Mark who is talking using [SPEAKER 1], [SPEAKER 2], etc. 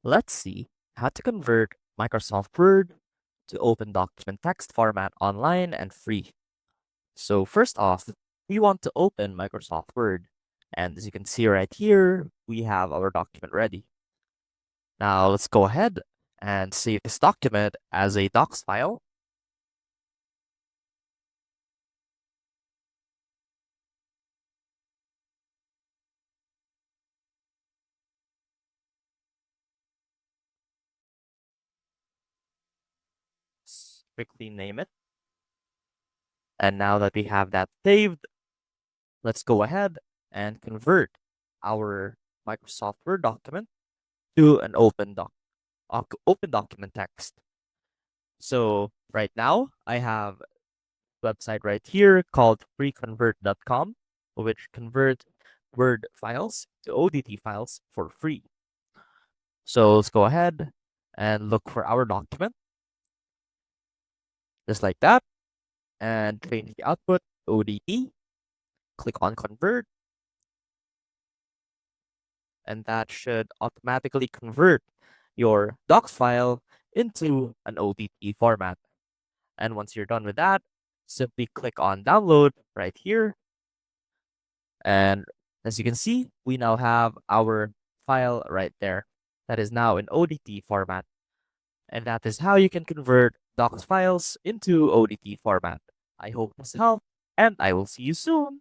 [SPEAKER 1] Let's see how to convert Microsoft Word to open document text format online and free. So first off, we want to open Microsoft Word. And as you can see right here, we have our document ready. Now let's go ahead and save this document as a docs file. Quickly name it. And now that we have that saved, let's go ahead and convert our Microsoft Word document to an open document text. So right now I have a website right here called freeconvert.com, which convert Word files to ODT files for free. So let's go ahead and look for our document, just like that, and change the output ODT. Click on convert, and that should automatically convert your docs file into an ODT format. And once you're done with that, simply click on download right here. And as you can see, we now have our file right there that is now in ODT format. And that is how you can convert docs files into ODT format. I hope this helped, and I will see you soon.